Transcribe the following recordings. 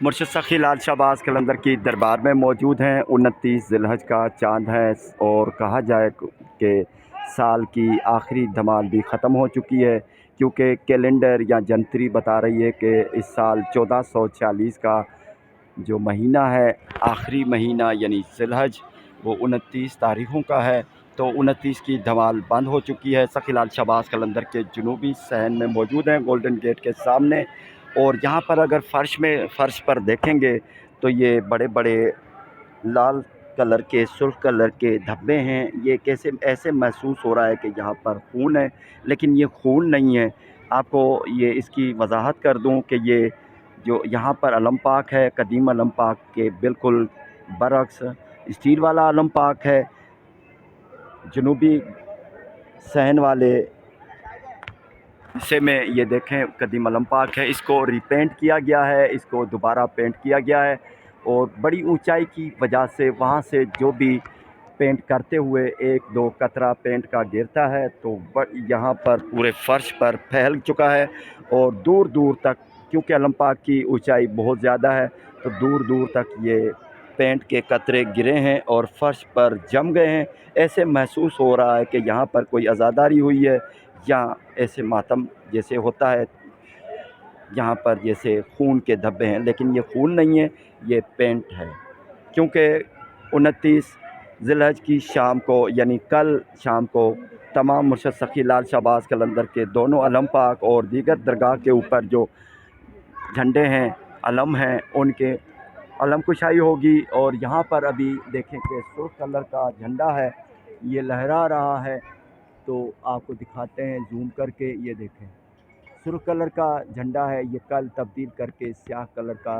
मुर्शिद सखी लाल शहबाज कलंदर की दरबार में मौजूद हैं। 29 ज़िलहज का चांद है और कहा जाए कि साल की आखिरी धमाल भी ख़त्म हो चुकी है, क्योंकि कैलेंडर या जंतरी बता रही है कि इस साल 1446 का जो महीना है, आखिरी महीना यानी ज़िलहज, वो 29 तारीख़ों का है। तो 29 की धमाल बंद हो चुकी है। सखी लाल शहबाज कलंदर के जनूबी सहन में मौजूद हैं, गोल्डन गेट के सामने। और यहाँ पर अगर फ़र्श पर देखेंगे तो ये बड़े बड़े लाल कलर के, सुर्ख कलर के धब्बे हैं। ये कैसे ऐसे महसूस हो रहा है कि यहाँ पर खून है, लेकिन ये खून नहीं है। आपको ये इसकी वजाहत कर दूं कि ये जो यहाँ पर अलम पाक है, कदीम अलम पाक के बिल्कुल बरक्स स्टील वाला अलम पाक है। जनूबी सहन वाले हिस्से में ये देखें कदीम अलम पाक है, इसको रीपेंट किया गया है, इसको दोबारा पेंट किया गया है। और बड़ी ऊंचाई की वजह से वहाँ से जो भी पेंट करते हुए एक दो कतरा पेंट का गिरता है तो यहाँ पर पूरे फर्श पर फैल चुका है। और दूर दूर तक, क्योंकि अलम पाक की ऊंचाई बहुत ज़्यादा है, तो दूर दूर तक ये पेंट के कतरे गिरे हैं और फर्श पर जम गए हैं। ऐसे महसूस हो रहा है कि यहाँ पर कोई अज़ादारी हुई है, या ऐसे मातम जैसे होता है यहाँ पर, जैसे खून के धब्बे हैं। लेकिन ये खून नहीं है, ये पेंट है, क्योंकि 29 ज़िलहज की शाम को यानी कल शाम को तमाम मुर्शिद सखी लाल शहबाज कलंदर के दोनों अलम पाक और दीगर दरगाह के ऊपर जो झंडे हैं, अलम हैं, उनके अलम कुशाई होगी। और यहाँ पर अभी देखें कि सुर्ख कलर का झंडा है, ये लहरा रहा है। तो आपको दिखाते हैं जूम करके, ये देखें सुर्ख कलर का झंडा है। ये कल तब्दील करके स्याह कलर का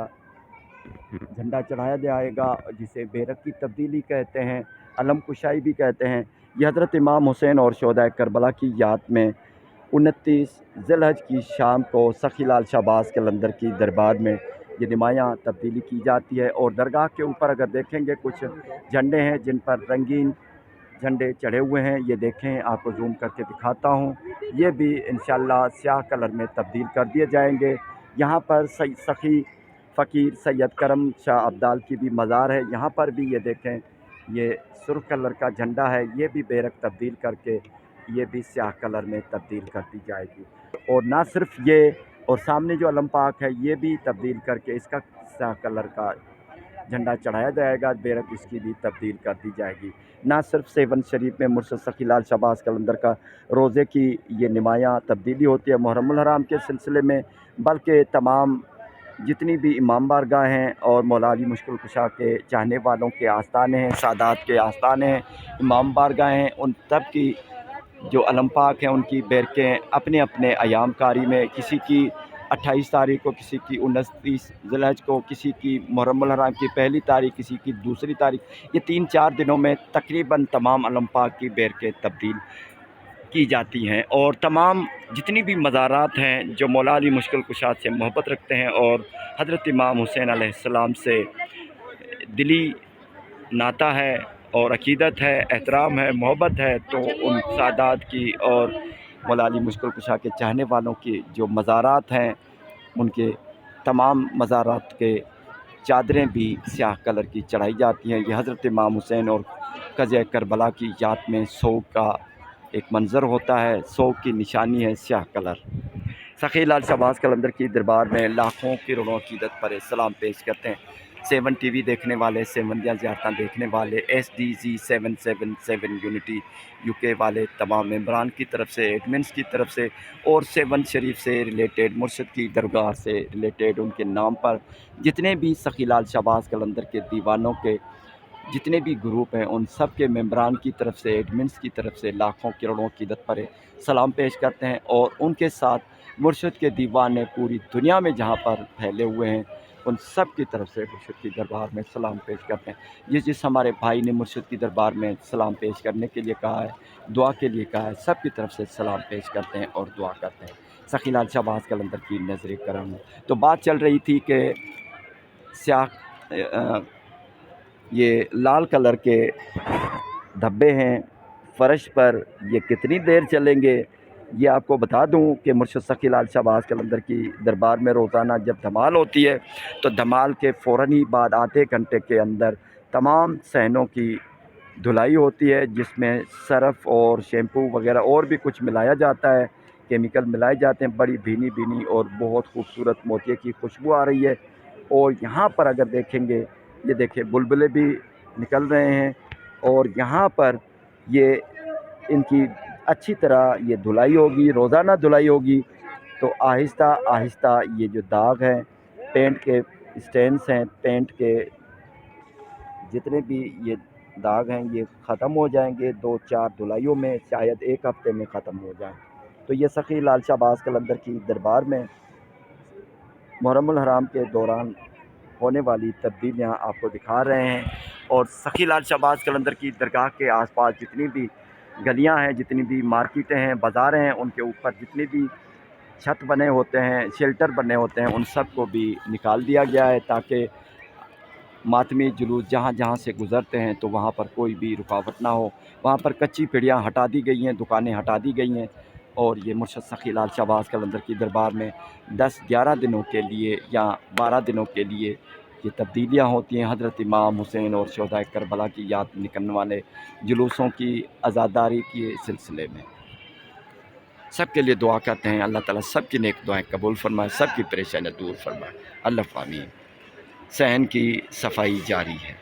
झंडा चढ़ाया जाएगा, जिसे बेरक की तब्दीली कहते हैं, अलम कुशाई भी कहते हैं। यह हज़रत इमाम हुसैन और शोहदाए करबला की याद में 29 ज़िलहज की शाम को सखी लाल शहबाज कलंदर की दरबार में ये नुमायाँ तब्दीली की जाती है। और दरगाह के ऊपर अगर देखेंगे कुछ झंडे हैं जिन पर रंगीन झंडे चढ़े हुए हैं। ये देखें, आपको जूम करके दिखाता हूँ, ये भी इंशाअल्लाह स्याह कलर में तब्दील कर दिए जाएंगे। यहाँ पर सखी फ़कीर सैयद करम शाह अब्दाल की भी मज़ार है। यहाँ पर भी ये देखें, ये सुर्ख कलर का झंडा है, ये भी बेरक तब्दील करके ये भी स्याह कलर में तब्दील कर दी जाएगी। और ना सिर्फ ये, और सामने जो अलम पाक है ये भी तब्दील करके इसका स्याह कलर का झंडा चढ़ाया जाएगा, बेरक इसकी भी तब्दील कर दी जाएगी। ना सिर्फ सेवन शरीफ में मुर्शिद सखी लाल शहबाज कलंदर का रोज़े की ये नुमायाँ तब्दीली होती है मुहर्रमुल हराम के सिलसिले में, बल्कि तमाम जितनी भी इमाम बारगाह हैं और मौला अली मुश्किल कुशा के चाहने वालों के आस्थाने हैं, सादात के आस्थाने हैं, इमाम बारगाह हैं, उन सब की जो अलम पाक हैं उनकी बैरकें अपने अपने अयाम कारी में, किसी की 28 तारीख को, किसी की 29 ज़िलहज को, किसी की मुहर्रमुल हराम की पहली तारीख, किसी की दूसरी तारीख, ये 3-4 दिनों में तकरीबन तमाम अलम पाक की बैरकें तब्दील की जाती हैं। और तमाम जितनी भी मज़ारात हैं जो मौला अली मुश्किल कुशा से मोहब्बत रखते हैं और हज़रत इमाम हुसैन अलैहिस्सलाम से दिली नाता है और अक़ीदत है, एहतराम है, मोहब्बत है, तो उन सादात की और मौला अली मुश्किल कुशा के चाहने वालों की जो मज़ारात हैं, उनके तमाम मज़ारात के चादरें भी स्याह कलर की चढ़ाई जाती हैं। ये हज़रत इमाम हुसैन और क़ज़ा करबला की याद में सोग का एक मंज़र होता है, सोग की निशानी है स्याह कलर। सखी लाल शहबाज कलंदर की दरबार में लाखों करोड़ों अक़ीदत पर सलाम पेश करते हैं। 7 टीवी देखने वाले, 7 ज़ियारतां देखने वाले, SDG 777 यूनिटी UK वाले तमाम मेंबरान की तरफ से, एडमिन्स की तरफ से, और 7 शरीफ से रिलेटेड, मुर्शिद की दरगाह से रिलेटेड, उनके नाम पर जितने भी सखी लाल शहबाज कलंदर के दीवानों के जितने भी ग्रुप हैं, उन सब के मेंबरान की तरफ से, एडमिन्स की तरफ से लाखों करोड़ों अक़ीदत पर सलाम पेश करते हैं। और उनके साथ मुर्शिद के दीवाने पूरी दुनिया में जहाँ पर फैले हुए हैं, उन सब की तरफ से मुर्शिद की दरबार में सलाम पेश करते हैं। जिस हमारे भाई ने मुर्शिद की दरबार में सलाम पेश करने के लिए कहा है, दुआ के लिए कहा है, सब की तरफ से सलाम पेश करते हैं और दुआ करते हैं। सखी लाल शहबाज कलंदर की नज़र करम। तो बात चल रही थी कि स्याह ये लाल कलर के धब्बे हैं फ़र्श पर, ये कितनी देर चलेंगे, یہ آپ کو بتا دوں کہ مرشد سخی لال شہباز قلندر کی دربار میں روزانہ جب دھمال ہوتی ہے تو دھمال کے فوراً ہی بعد آدھے گھنٹے کے اندر تمام صحنوں کی دھلائی ہوتی ہے، جس میں سرف اور شیمپو وغیرہ اور بھی کچھ ملایا جاتا ہے، کیمیکل ملائے جاتے ہیں۔ بڑی بھینی بھینی اور بہت خوبصورت موتیے کی خوشبو آ رہی ہے، اور یہاں پر اگر دیکھیں گے، یہ دیکھیں بلبلے بھی نکل رہے ہیں، اور یہاں پر یہ ان کی اچھی طرح یہ دھلائی ہوگی، روزانہ دھلائی ہوگی، تو آہستہ آہستہ یہ جو داغ ہیں، پینٹ کے اسٹینس ہیں، پینٹ کے جتنے بھی یہ داغ ہیں یہ ختم ہو جائیں گے 2-4 دھلائیوں میں، شاید 1 ہفتے میں ختم ہو جائیں۔ تو یہ سخی لال شہباز قلندر کی دربار میں محرم الحرام کے دوران ہونے والی تبدیلیاں آپ کو دکھا رہے ہیں، اور سخی لال شہباز قلندر کی درگاہ کے آس پاس جتنی بھی گلیاں ہیں، جتنی بھی مارکیٹیں ہیں، بازار ہیں، ان کے اوپر جتنی بھی چھت بنے ہوتے ہیں، شیلٹر بنے ہوتے ہیں، ان سب کو بھی نکال دیا گیا ہے تاکہ ماتمی جلوس جہاں جہاں سے گزرتے ہیں تو وہاں پر کوئی بھی رکاوٹ نہ ہو۔ وہاں پر کچی پیڑیاں ہٹا دی گئی ہیں، دکانیں ہٹا دی گئی ہیں، اور یہ مرشد سخی لال شہباز قلندر کی دربار میں 10-11 دنوں کے لیے یا 12 دنوں کے لیے یہ تبدیلیاں ہوتی ہیں، حضرت امام حسین اور شہداء کربلا کی یاد نکلنے والے جلوسوں کی عزاداری کے سلسلے میں۔ سب کے لیے دعا کرتے ہیں، اللہ تعالیٰ سب کی نیک دعائیں قبول فرمائے، سب کی پریشانیاں دور فرمائے، اللہ آمین۔ صحن کی صفائی جاری ہے۔